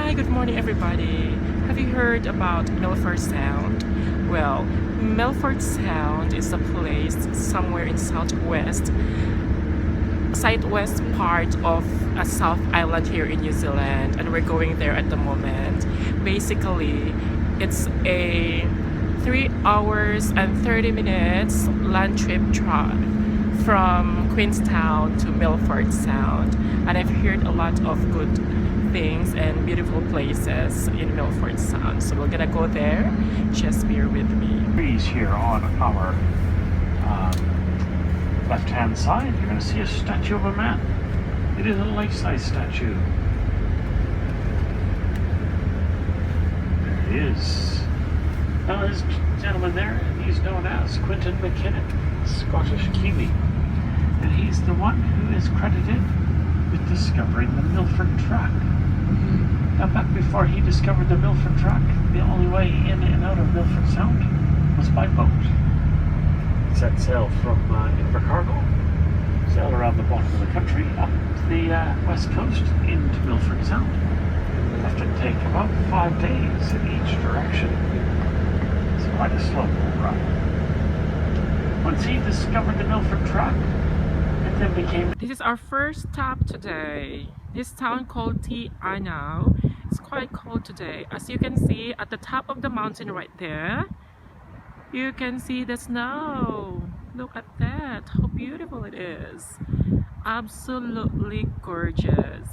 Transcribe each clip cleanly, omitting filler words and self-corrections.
Hi, good morning everybody. Have you heard about Milford Sound? Well, Milford Sound is a place somewhere in southwest part of a South Island here in New Zealand, and we're going there at the moment. Basically, it's a 3 hours and 30 minutes land trip drive from Queenstown to Milford Sound, and I've heard a lot of good things and beautiful places in Milford Sound, so we're gonna go there. Just bear with me. Trees here on our left-hand side, you're going to see a statue of a man. It is a life-size statue. There it is. Now this gentleman there, he's known as Quentin McKinnon, Scottish Kiwi, and he's the one who is credited with discovering the Milford Track. Now back before he discovered the Milford Track, the only way in and out of Milford Sound was by boat. Set sail from Invercargill, sailed around the bottom of the country up the west coast into Milford Sound. Left it take about 5 days in each direction. It's quite a slow run. Once he discovered the Milford Track, it then became... This is our first stop today. This town called Te Anau. It's quite cold today. As you can see at the top of the mountain right there, you can see the snow. Look at that, how beautiful it is. Absolutely gorgeous.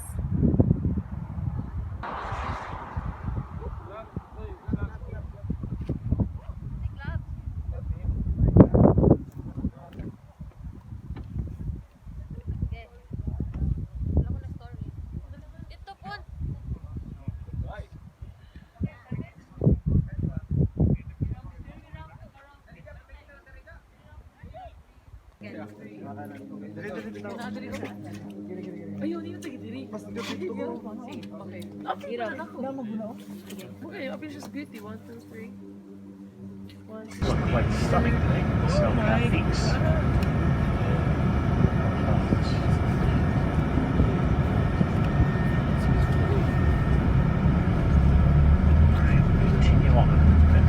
Look like stunning things. Snow-capped peaks. Alright, continue on a bit.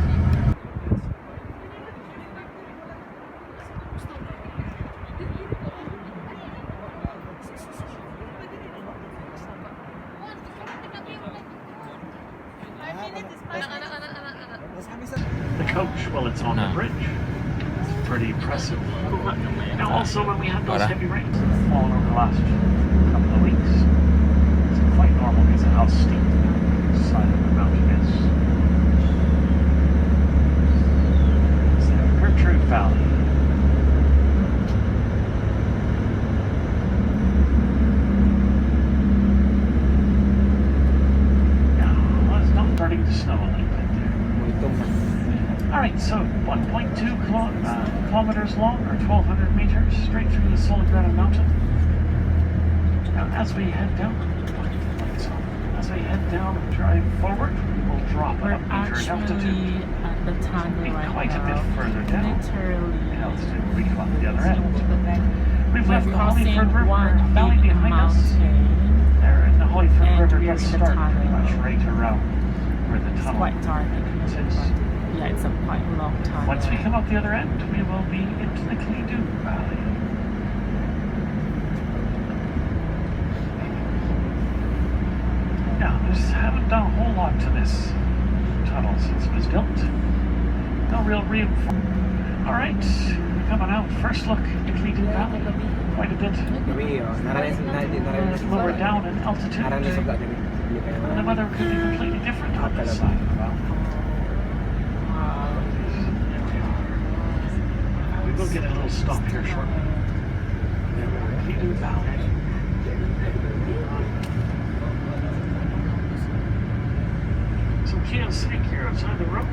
The coach, well, it's on the bridge. It's pretty impressive. Now, also, when we had those heavy rains falling over the last couple of weeks, it's quite normal because of how steep the side of the mountain is. It's the Gertrude Valley. Now, it's not starting to snow a little bit there. Alright, so 1.2 kilometers long, or 1,200 meters, straight through the Solograna Mountain. Now, as we head down and drive forward, we'll drop a meter in altitude. At the tunnel right Quite now. a bit further down. Literally. The altitude will be on the other end. We've We're left the crossing Holyford River one Valley big behind us. mountain. There, and the Holyford And River we're gets in the started pretty tunnel. much right around where the It's tunnel quite dark. is. Yeah, it's a quite long tunnel. Once we come out the other end, we will be into the Cleedoo Valley. Now, we haven't done a whole lot to this tunnel since it was built. No real reinforcement. Alright, we're coming out. First look at the Cleedoo Valley. Quite a bit lower down in altitude. And the weather could be completely different on this side of the mountain. We will get a little stop here shortly. Cleedoo Valley. Some cans sitting here outside the road.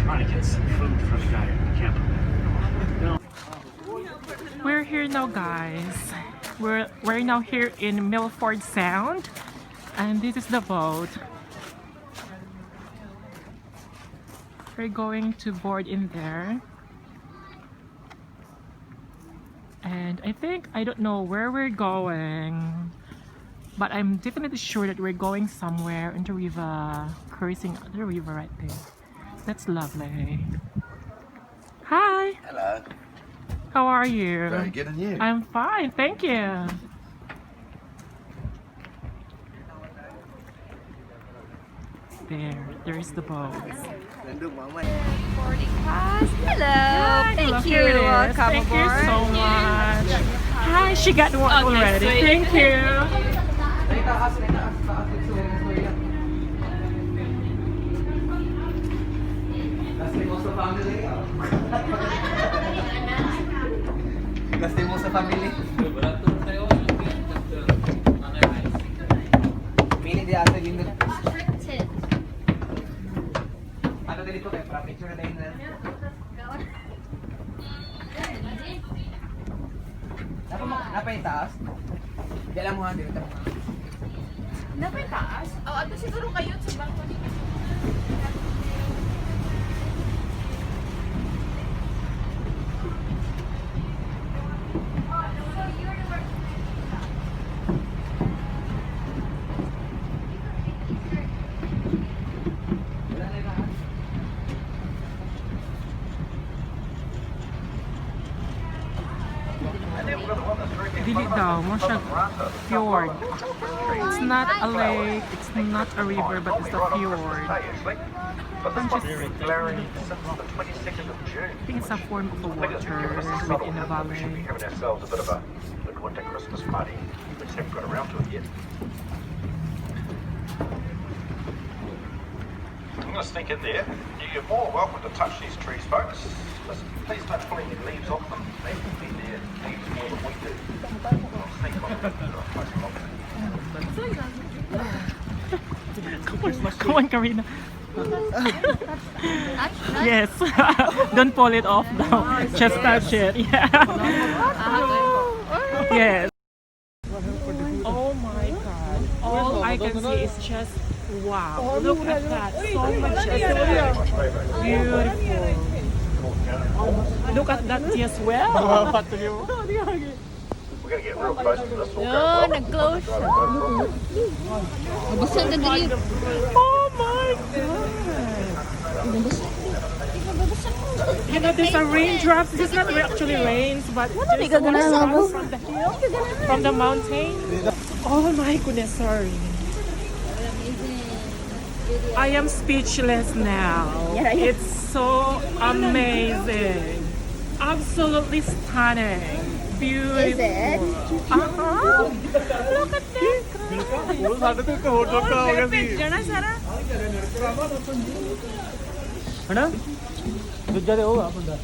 Trying to get some food for the guy in the camp. We're here now, guys. We're now here in Milford Sound, and this is the boat. We're going to board in there. And I don't know where we're going. But I'm definitely sure that we're going somewhere in the river, crossing the river right there. That's lovely. Hi, Hello. how are you? Very good, and you? I'm fine, thank you. There's the boat. Boarding pass. Hello. Hi, Thank hello, you. here it is. Welcome Thank you aboard. so much. Hi, she got one already. sweet. Thank you. Gastin mo sa family. Pili di asa yun. Ano din ito kaya? Para picture na tayo na. Napa yung taas? Di alam mo ha, dito mo ha. Napay taas? Oh, ato siguro kayo sa balcony. Dili daw, mo siya fjord. It's not a lake, it's not a river, but it's a fjord. But I'm this just- one's been glaring since the 22nd of June. I think it's a form of the I think it's water because it's within a summer. We should be valley. having ourselves a bit of a winter Christmas party. We just haven't got around to it yet. I'm going to sneak in there. You're more welcome to touch these trees, folks. Listen, please don't pull any leaves off them. They need their leaves more than we do. I'll sneak on them. Come on, Karina. Yes. Don't pull it off though. Just touch it. Yeah. Yes. Oh my god. All I can see is just wow. Look at that. So majestic. Beautiful. Look at that as well. We're going to get real close to this. We'll go Oh, well. nag-close siya. Busan na diri. Oh my god. You know, there's a raindrops. It's not actually rains, but there's drops from the hill, from the mountain. Oh my goodness, sorry. I am speechless now. It's so amazing. Absolutely stunning. Beautiful. Is it? Uh-huh. Look at that. Ano? Dudya de oh, apa dah?